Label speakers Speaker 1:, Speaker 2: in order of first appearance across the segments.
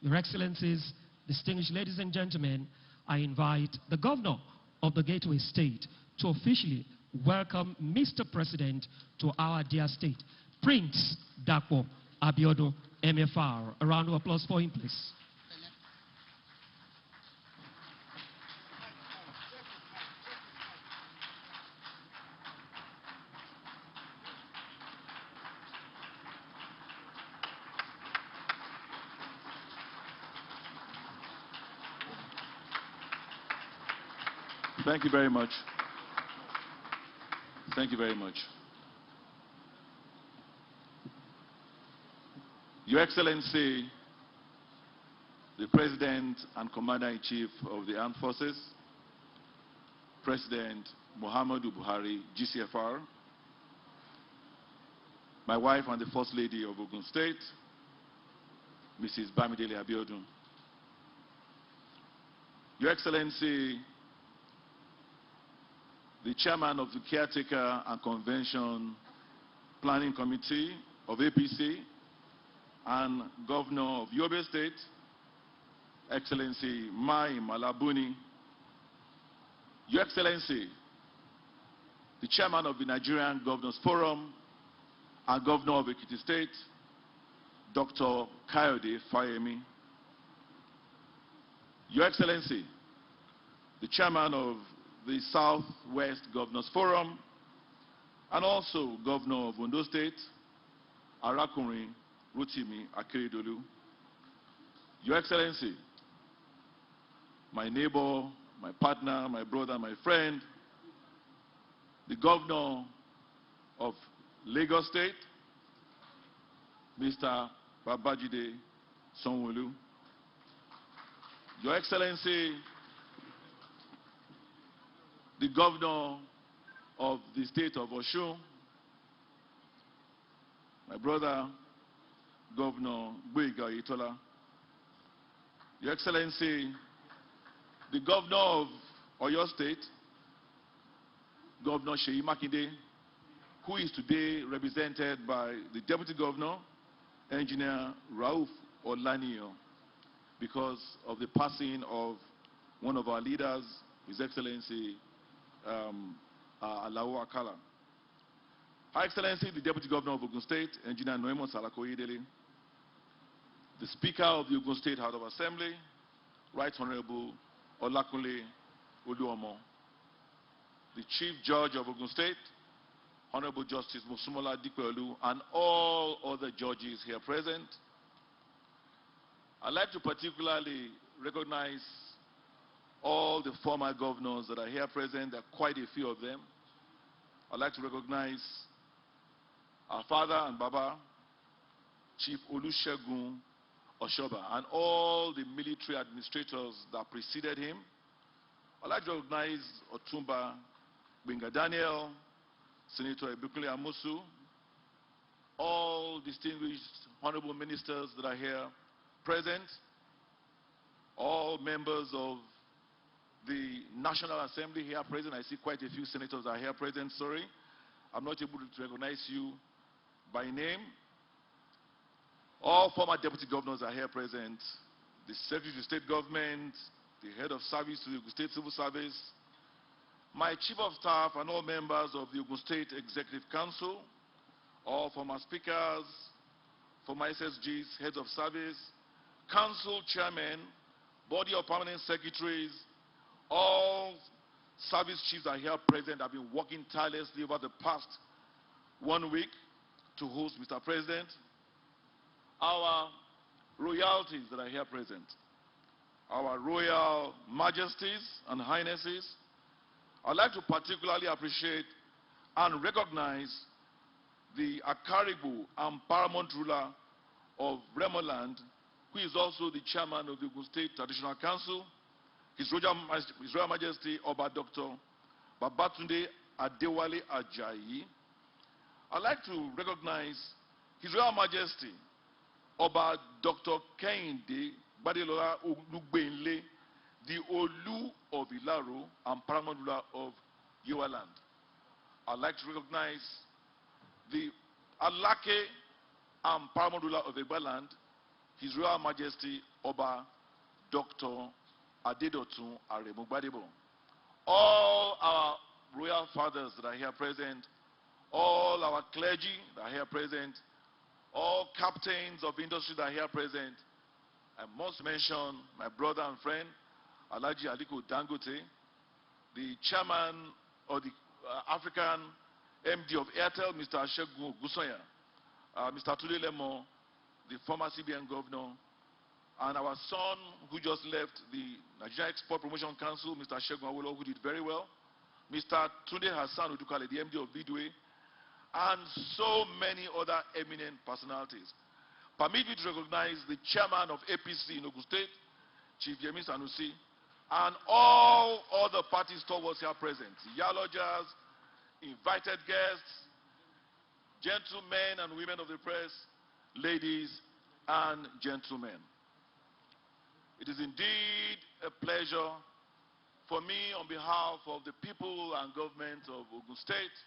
Speaker 1: Your Excellencies, distinguished ladies and gentlemen, I invite the Governor of the Gateway State to officially welcome Mr. President to our dear state, Prince Dapo Abiodun, MFR. A round of applause for him, please.
Speaker 2: Thank you very much. Thank you very much. Your Excellency, the President and Commander-in-Chief of the Armed Forces, President Muhammadu Buhari, GCFR, my wife and the First Lady of Ogun State, Mrs. Bamidele Abiodun. Your Excellency, the Chairman of the Caretaker and Convention Planning Committee of APC and Governor of Yobe State, Excellency Mai Malabuni. Your Excellency, the Chairman of the Nigerian Governors Forum and Governor of Ekiti State, Dr. Kayode Fayemi. Your Excellency, the Chairman of the Southwest Governors Forum, and also Governor of Ondo State, Arakunrin Rotimi Akeredolu. Your Excellency, my neighbor, my partner, my brother, my friend, the Governor of Lagos State, Mr. Babajide Sanwo-Olu. Your Excellency, the Governor of the State of Osun, my brother, Governor Gboyega Oyetola. Your Excellency, the Governor of Oyo State, Governor Seyi Makinde, who is today represented by the Deputy Governor, Engineer Rauf Olaniyan, because of the passing of one of our leaders, His Excellency Alao Akala. Her Excellency, the Deputy Governor of Ogun State, Engineer Noemo Salako-Oyedele, the Speaker of the Ogun State House of Assembly, Right Honorable Olakunle Oluomo, the Chief Judge of Ogun State, Honorable Justice Mosumola Dikpeolu, and all other judges here present. I'd like to particularly recognize all the former governors that are here present. There are quite a few of them. I'd like to recognize our father and Baba, Chief Olusegun Oshoba, and all the military administrators that preceded him. I'd like to recognize Otumba Gbenga Daniel, Senator Ebukunle Amosu, all distinguished honorable ministers that are here present, all members of the National Assembly here present. I see quite a few senators are here present. Sorry, I'm not able to recognize you by name. All former deputy governors are here present. The Secretary of State Government, the head of service to the Ogun State Civil Service, my Chief of Staff and all members of the Ogun State Executive Council, all former speakers, former SSGs, heads of service, council chairmen, body of permanent secretaries, all service chiefs are here present. Have been working tirelessly over the past 1 week to host Mr. President. Our royalties that are here present, our royal majesties and highnesses. I'd like to particularly appreciate and recognize the Akaribu and paramount ruler of Remoland, who is also the chairman of the Ogun State Traditional Council, His Royal Majesty Oba Dr. Babatunde Adewale Ajayi. I'd like to recognize His Royal Majesty Oba Dr. Kehinde Badelola Olugbenle, the Olu of Ilaro and paramount ruler of Yowaland. I'd like to recognize the Alake and paramount ruler of Egbaland, His Royal Majesty Oba Dr. Abiodun Aremugbadebo. All our royal fathers that are here present, all our clergy that are here present, all captains of industry that are here present. I must mention my brother and friend, Alhaji Aliko Dangote, the chairman of the African MD of Airtel, Mr. Segun Ogunsanya, Mr. Tunde Lemo, the former CBN governor, and our son who just left the Nigeria Export Promotion Council, Mr. Segun Awolowo, who did very well, Mr. Tunde Hassan Odukale, the MD of Bidway, and so many other eminent personalities. Permit me to recognize the chairman of APC in Ogun State, Chief Yemi Sanusi, and all other party stalwarts here present, Yalogers, invited guests, gentlemen and women of the press, ladies and gentlemen. It is indeed a pleasure for me, on behalf of the people and government of Ogun State,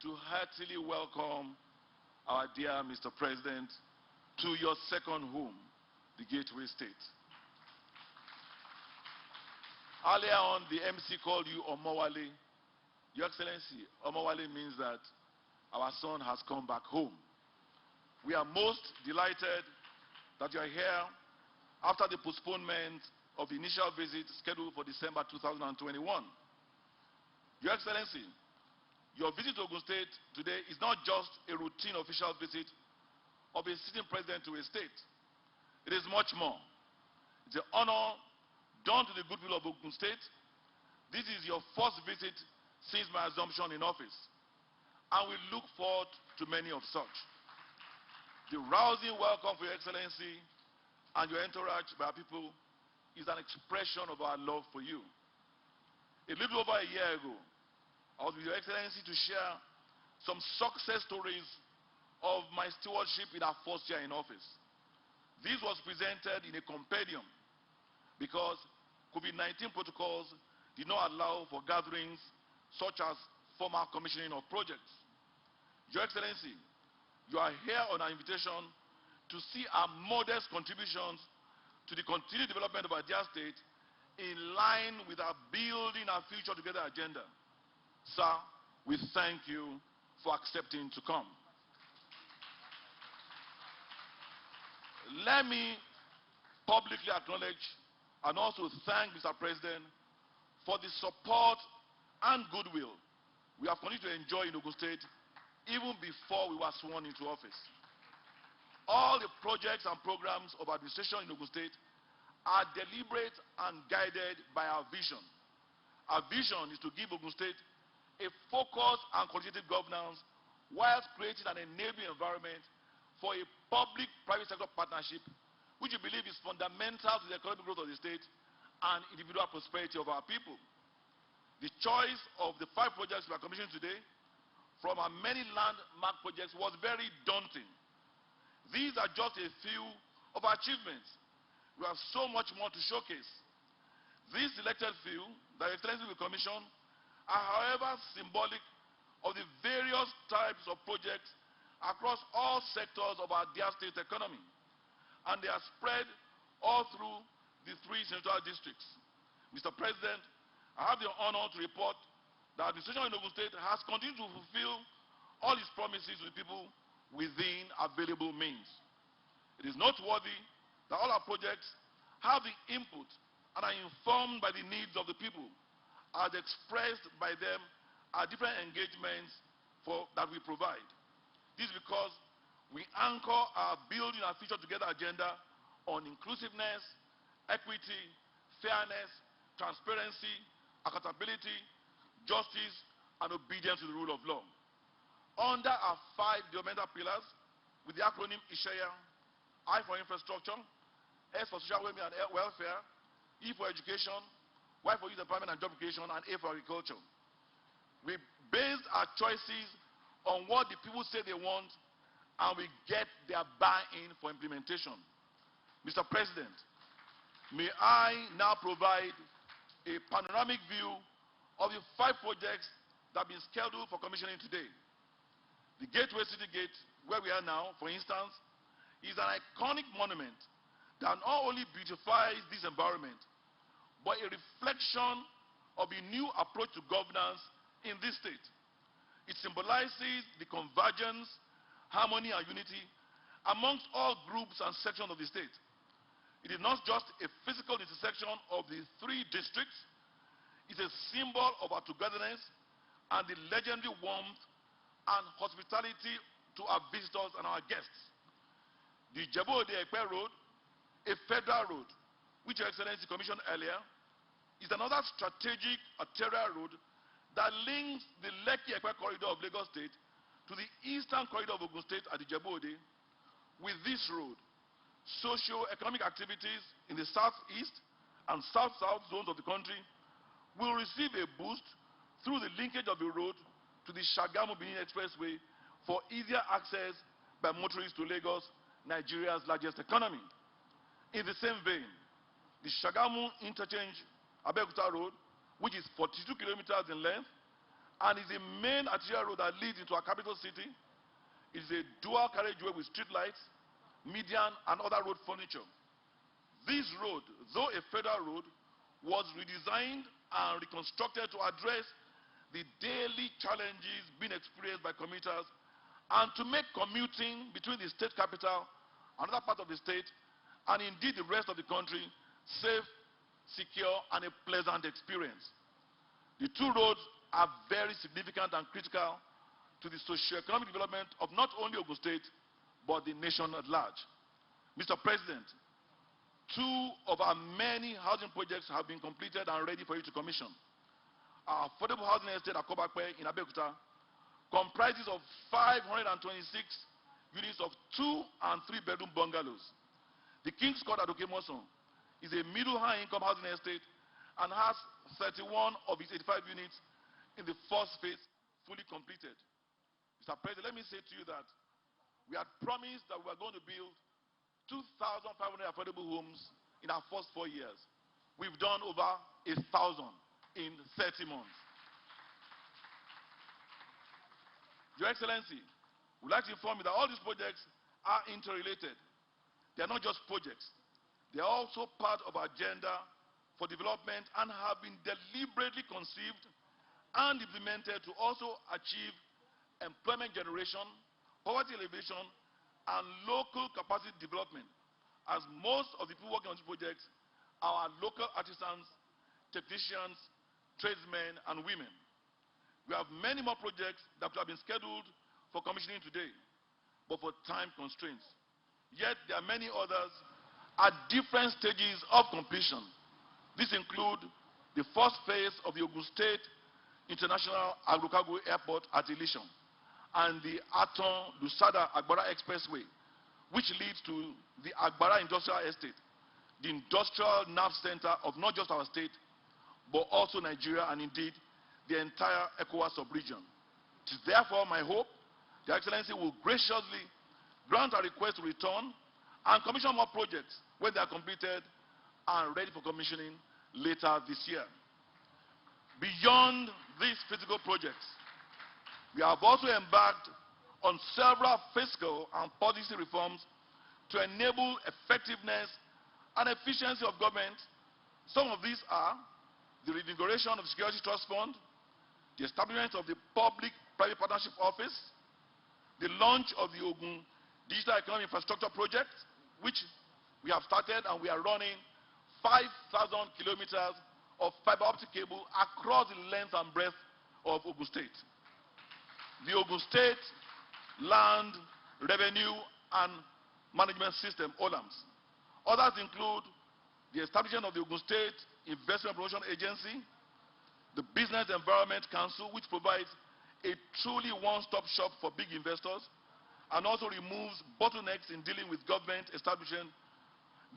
Speaker 2: to heartily welcome our dear Mr. President to your second home, the Gateway State. Earlier on, the MC called you Omowale. Your Excellency, Omowale means that our son has come back home. We are most delighted that you are here after the postponement of the initial visit scheduled for December 2021. Your Excellency, your visit to Ogun State today is not just a routine official visit of a sitting president to a state. It is much more. It's an honor done to the goodwill of Ogun State. This is your first visit since my assumption in office, and we look forward to many of such. The rousing welcome for Your Excellency and your entourage by our people is an expression of our love for you. A little over a year ago, I was with Your Excellency to share some success stories of my stewardship in our first year in office. This was presented in a compendium because COVID-19 protocols did not allow for gatherings such as formal commissioning of projects. Your Excellency, you are here on our invitation to see our modest contributions to the continued development of our dear state in line with our Building Our Future Together agenda. Sir, we thank you for accepting to come. Let me publicly acknowledge and also thank Mr. President for the support and goodwill we have continued to enjoy in Ogun State even before we were sworn into office. All the projects and programs of administration in Ogun State are deliberate and guided by our vision. Our vision is to give Ogun State a focused and qualitative governance whilst creating an enabling environment for a public-private sector partnership which we believe is fundamental to the economic growth of the state and individual prosperity of our people. The choice of the 5 projects we are commissioning today from our many landmark projects was very daunting. These are just a few of our achievements. We have so much more to showcase. These selected few that Your Excellency will commission are, however, symbolic of the various types of projects across all sectors of our dear state economy, and they are spread all through the 3 senatorial districts. Mr. President, I have the honor to report that the administration in Ogun State has continued to fulfill all its promises to the people within available means. It is noteworthy that all our projects have the input and are informed by the needs of the people as expressed by them at different engagements that we provide. This is because we anchor our Building Our Future Together agenda on inclusiveness, equity, fairness, transparency, accountability, justice, and obedience to the rule of law. Under our 5 developmental pillars, with the acronym ISHEYA, I for infrastructure, S for social welfare, E for education, Y for youth empowerment and job creation, and A for agriculture. We based our choices on what the people say they want, and we get their buy-in for implementation. Mr. President, may I now provide a panoramic view of the 5 projects that have been scheduled for commissioning today. The Gateway City Gate, where we are now, for instance, is an iconic monument that not only beautifies this environment, but a reflection of a new approach to governance in this state. It symbolizes the convergence, harmony, and unity amongst all groups and sections of the state. It is not just a physical intersection of the three districts, it's a symbol of our togetherness and the legendary warmth and hospitality to our visitors and our guests. The Ijebu-Ode-Ekpe Road, a federal road, which Your Excellency commissioned earlier, is another strategic arterial road that links the Lekki-Ekpe corridor of Lagos State to the eastern corridor of Ogun State at Ijebu-Ode. With this road, socio-economic activities in the southeast and south-south zones of the country will receive a boost through the linkage of the road to the Shagamu-Benin Expressway for easier access by motorists to Lagos, Nigeria's largest economy. In the same vein, the Shagamu Interchange Abiodun Road, which is 42 kilometers in length and is the main arterial road that leads into our capital city, is a dual carriageway with street lights, median, and other road furniture. This road, though a federal road, was redesigned and reconstructed to address the daily challenges being experienced by commuters and to make commuting between the state capital and other parts of the state, and indeed the rest of the country, safe, secure, and a pleasant experience. The two roads are very significant and critical to the socio-economic development of not only Ogun State, but the nation at large. Mr. President, two of our many housing projects have been completed and ready for you to commission. Our affordable housing estate at Kobakwe in Abeokuta comprises of 526 units of 2- and 3-bedroom bungalows. The King's Court at Okemoson is a middle-high income housing estate and has 31 of its 85 units in the first phase fully completed. Mr. President, let me say to you that we had promised that we were going to build 2,500 affordable homes in our first 4 years. We've done over 1,000 in 30 months. Your Excellency, we'd like to inform you that all these projects are interrelated. They are not just projects. They are also part of our agenda for development and have been deliberately conceived and implemented to also achieve employment generation, poverty alleviation, and local capacity development, as most of the people working on these projects are our local artisans, technicians, tradesmen, and women. We have many more projects that have been scheduled for commissioning today, but for time constraints. Yet there are many others at different stages of completion. These include the first phase of the Ogun State International Agro-Cargo Airport at Ilishon and the Aton-Lusada-Agbara Expressway, which leads to the Agbara Industrial Estate, the industrial nerve center of not just our state, but also Nigeria and indeed the entire ECOWAS sub-region. It is therefore my hope the Excellency will graciously grant a request to return and commission more projects when they are completed and ready for commissioning later this year. Beyond these physical projects, we have also embarked on several fiscal and policy reforms to enable effectiveness and efficiency of government. Some of these are the reinvigoration of the Security Trust Fund, the establishment of the Public-Private Partnership Office, the launch of the Ogun Digital Economic Infrastructure Project, which we have started and we are running 5,000 kilometers of fiber optic cable across the length and breadth of Ogun State. The Ogun State Land Revenue and Management System, OLAMS. Others include the establishment of the Ogun State Investment Promotion Agency, the Business Environment Council, which provides a truly one-stop shop for big investors and also removes bottlenecks in dealing with government establishment,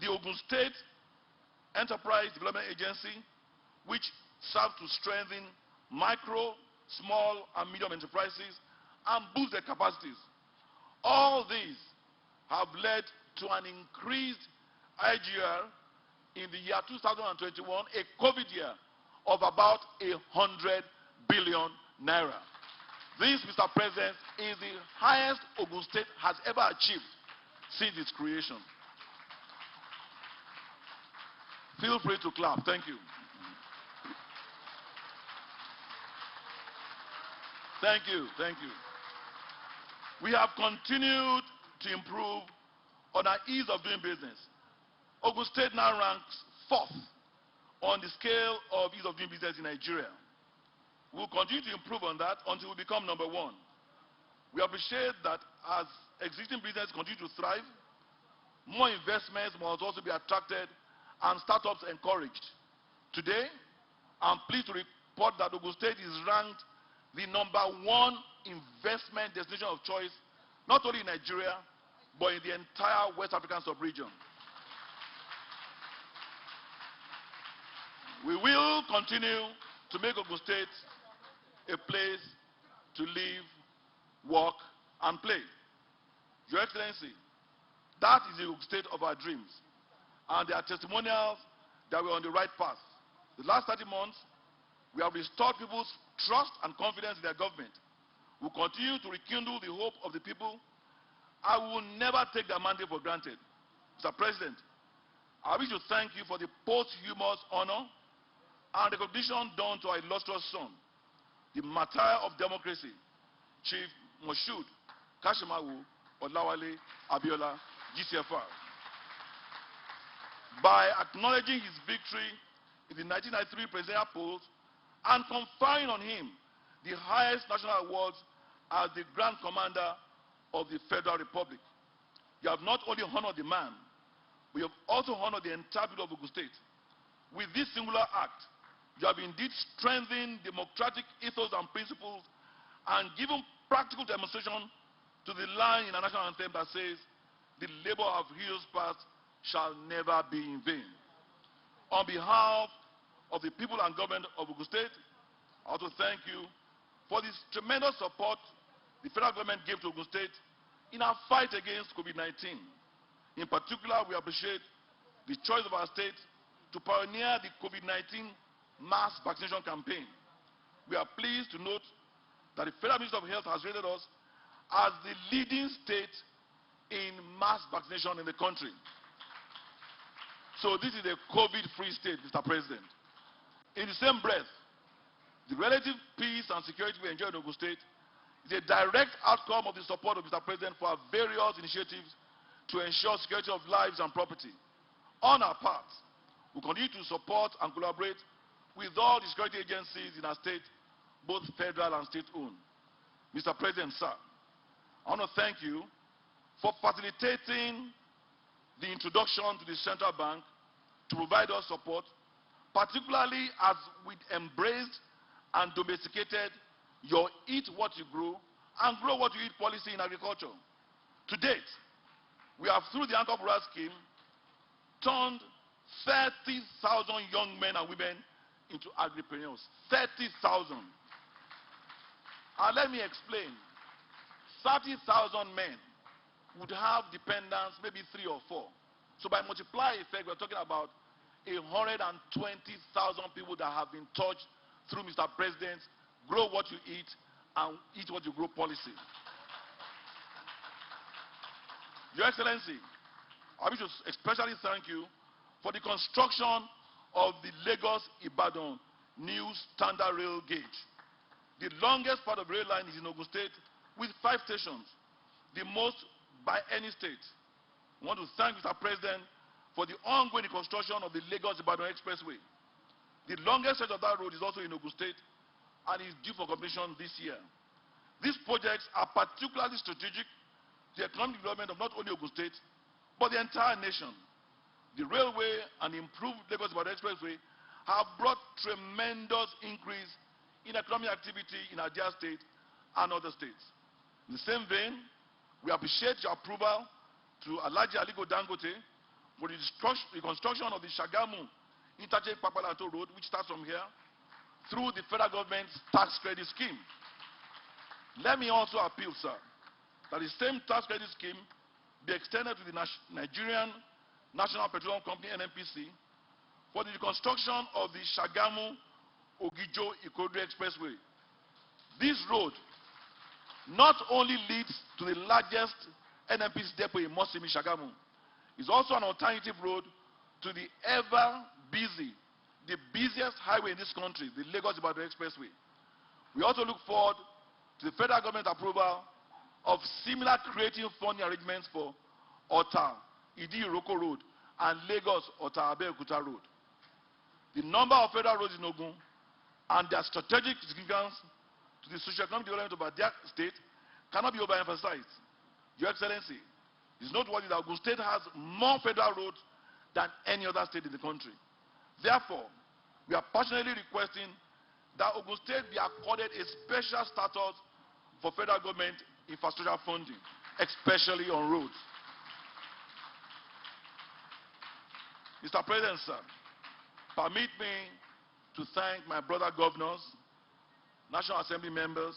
Speaker 2: the Ogun State Enterprise Development Agency, which serves to strengthen micro, small, and medium enterprises and boost their capacities. All these have led to an increased IGR in the year 2021, a COVID year, of about 100 billion naira. This, Mr. President, is the highest Ogun State has ever achieved since its creation. Feel free to clap. Thank you. Thank you. Thank you. We have continued to improve on our ease of doing business. Ogun State now ranks 4th on the scale of ease of doing business in Nigeria. We'll continue to improve on that until we become number 1. We appreciate that as existing business continue to thrive, more investments must also be attracted and startups encouraged. Today, I'm pleased to report that Ogun State is ranked the number 1 investment destination of choice, not only in Nigeria, but in the entire West African sub-region. We will continue to make Ogun State a place to live, work, and play. Your Excellency, that is the Ogun State of our dreams. And there are testimonials that we're on the right path. The last 30 months, we have restored people's trust and confidence in their government. We'll continue to rekindle the hope of the people. I will never take their mandate for granted. Mr. President, I wish to thank you for the posthumous honor and recognition done to our illustrious son, the martyr of democracy, Chief Moshood Kashimawo Olawale Abiola, GCFR. By acknowledging his victory in the 1993 presidential polls and conferring on him the highest national awards as the Grand Commander of the Federal Republic. You have not only honored the man, but you have also honored the entire people of Ogun State. With this singular act, you have indeed strengthened democratic ethos and principles and given practical demonstration to the line in our national anthem that says, "The labor of heroes past shall never be in vain." On behalf of the people and government of Ogun State, I want to thank you for this tremendous support the federal government gave to Ogun State in our fight against COVID-19. In particular, we appreciate the choice of our state to pioneer the COVID-19 mass vaccination campaign. We are pleased to note that the Federal Ministry of Health has rated us as the leading state in mass vaccination in the country. So this is a COVID-free state, Mr. President. In the same breath, the relative peace and security we enjoy in Ogun State is a direct outcome of the support of Mr. President for our various initiatives to ensure security of lives and property. On our part, we continue to support and collaborate with all the security agencies in our state, both federal and state-owned. Mr. President, sir, I want to thank you for facilitating the introduction to the central bank to provide us support, particularly as we embraced and domesticated your eat what you grow and grow what you eat policy in agriculture. To date, we have, through the Anchor Borrowers scheme, turned 30,000 young men and women into agripreneurs. 30,000. And let me explain. 30,000 men would have dependents, maybe 3 or 4. So by multiply effect, we're talking about 120,000 people that have been touched through Mr. President's grow what you eat and eat what you grow policy. Your Excellency, I wish to especially thank you for the construction of the Lagos-Ibadan new standard rail gauge. The longest part of the rail line is in Ogun State with 5 stations, the most by any state. I want to thank Mr. President for the ongoing construction of the Lagos-Ibadan Expressway. The longest stretch of that road is also in Ogun State and is due for completion this year. These projects are particularly strategic to the economic development of not only Ogun State, but the entire nation. The railway and improved Lagos-Ibadan Expressway have brought tremendous increase in economic activity in our dear state and other states. In the same vein, we appreciate your approval to Alhaji Aliko Dangote for the construction of the Shagamu Interchange Papalato Road, which starts from here, through the federal government's tax credit scheme. Let me also appeal, sir, that the same tax credit scheme be extended to the Nigerian National Petroleum Company, NNPC, for the construction of the Shagamu-Ogijo-Ikorodu Expressway. This road not only leads to the largest NNPC Dapo in Mosimi, Shagamu. It's also an alternative road to the ever busy, the busiest highway in this country, the Lagos-Ibadan Expressway. We also look forward to the federal government approval of similar creative funding arrangements for Ota, Idi-Iroko Road, and Lagos-Ota-Abeokuta Road. The number of federal roads in Ogun and their strategic significance to the socio-economic development of our state cannot be overemphasized. Your Excellency, it's noteworthy that Ogun State has more federal roads than any other state in the country. Therefore, we are passionately requesting that Ogun State be accorded a special status for federal government infrastructure funding, especially on roads. Mr. President, sir, permit me to thank my brother governors, National Assembly members,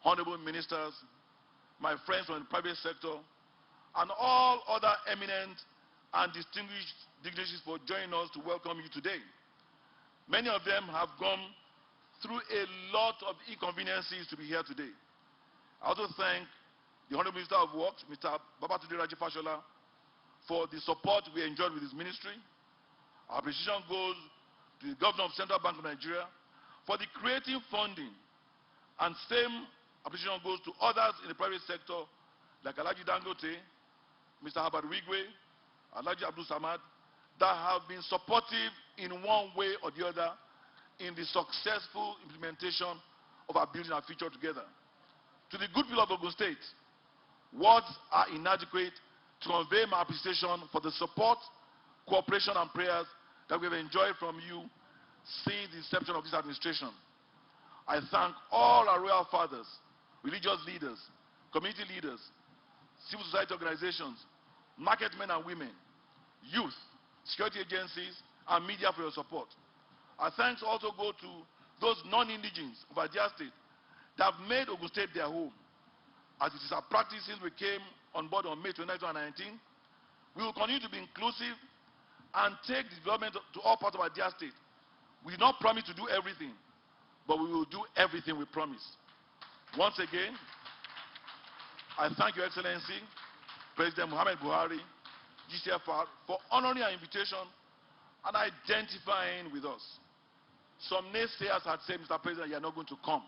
Speaker 2: honorable ministers, my friends from the private sector, and all other eminent and distinguished dignitaries for joining us to welcome you today. Many of them have gone through a lot of inconveniences to be here today. I also thank the Honorable Minister of Works, Mr. Babatunde Raji Fashola, for the support we enjoyed with his ministry. Our appreciation goes to the Governor of Central Bank of Nigeria for the creative funding, and same appreciation goes to others in the private sector like Alhaji Dangote, Mr. Herbert Wigwe, Alhaji Abdul Samad, that have been supportive in one way or the other in the successful implementation of our building our future together. To the good people of Ogun State, words are inadequate to convey my appreciation for the support, cooperation, and prayers that we have enjoyed from you since the inception of this administration. I thank all our royal fathers, religious leaders, community leaders, civil society organizations, market men and women, youth, security agencies, and media for your support. Our thanks also go to those non-indigens of our dear state that have made Ogun State their home. As it is our practice since we came on board on May 29, 2019, we will continue to be inclusive and take the development to all parts of our dear state. We did not promise to do everything, but we will do everything we promise. Once again, I thank Your Excellency, President Muhammad Buhari, GCFR, for honoring our invitation and identifying with us. Some naysayers had said, Mr. President, you are not going to come.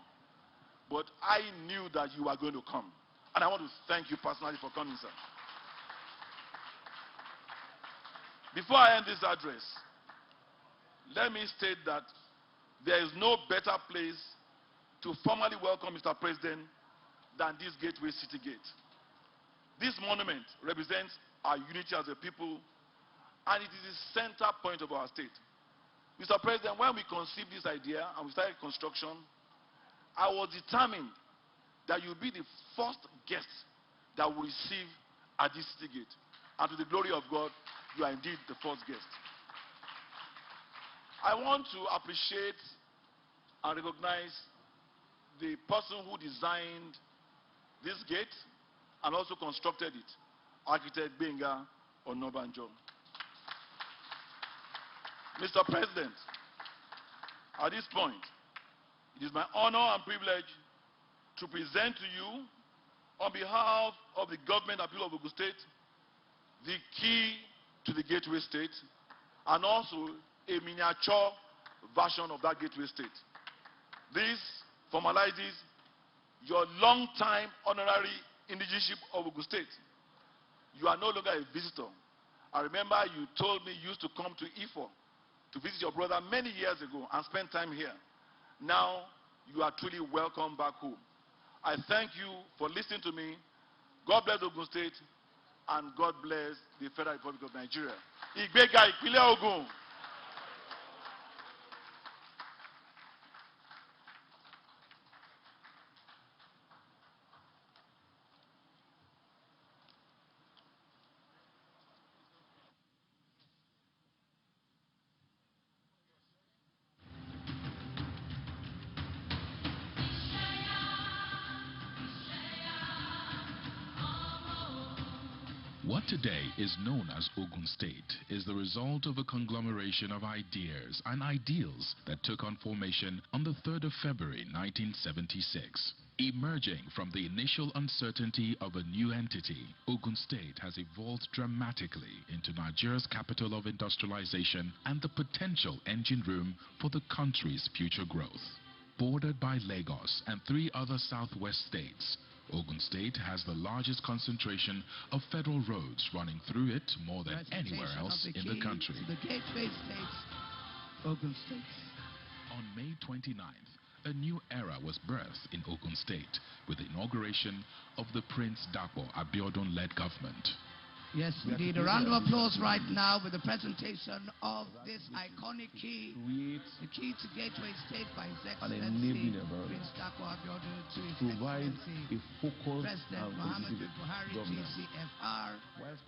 Speaker 2: But I knew that you were going to come. And I want to thank you personally for coming, sir. Before I end this address, let me state that there is no better place to formally welcome Mr. President than this Gateway City Gate. This monument represents our unity as a people, and it is the center point of our state. Mr. President, when we conceived this idea and we started construction, I was determined that you will be the first guest that we receive at this city gate. And to the glory of God, you are indeed the first guest. I want to appreciate and recognize the person who designed this gate and also constructed it, Architect Benga Onobanjo. Mr. President, at this point, it is my honor and privilege to present to you, on behalf of the government and people of Ogun State, the key to the Gateway State, and also a miniature version of that Gateway State. This formalizes your long-time honorary indigenship of Ogun State. You are no longer a visitor. I remember you told me you used to come to Ifo to visit your brother many years ago and spend time here. Now, you are truly welcome back home. I thank you for listening to me. God bless Ogun State, and God bless the Federal Republic of Nigeria. Igbega Ìpínlẹ̀ Ogun.
Speaker 3: What What today is known as Ogun State is the result of a conglomeration of ideas and ideals that took on formation on the 3rd of February 1976. Emerging from the initial uncertainty of a new entity, Ogun State has evolved dramatically into Nigeria's capital of industrialization and the potential engine room for the country's future growth. Bordered by Lagos and 3 other southwest states, Ogun State has the largest concentration of federal roads running through it more than anywhere else in the country.
Speaker 4: The gateway states, Ogun State.
Speaker 3: On May 29th, a new era was birthed in Ogun State with the inauguration of the Prince Dapo Abiodun-led government.
Speaker 4: Yes, indeed. A round of applause right now with the presentation of this iconic key, the key to Gateway State by His Excellency Prince Dapo Abiodun, to His Excellency President Muhammadu Buhari, GCFR,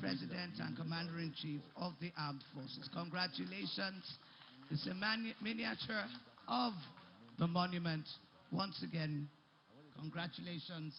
Speaker 4: President and Commander-in-Chief of the Armed Forces. Congratulations. It's a miniature of the monument. Once again, congratulations.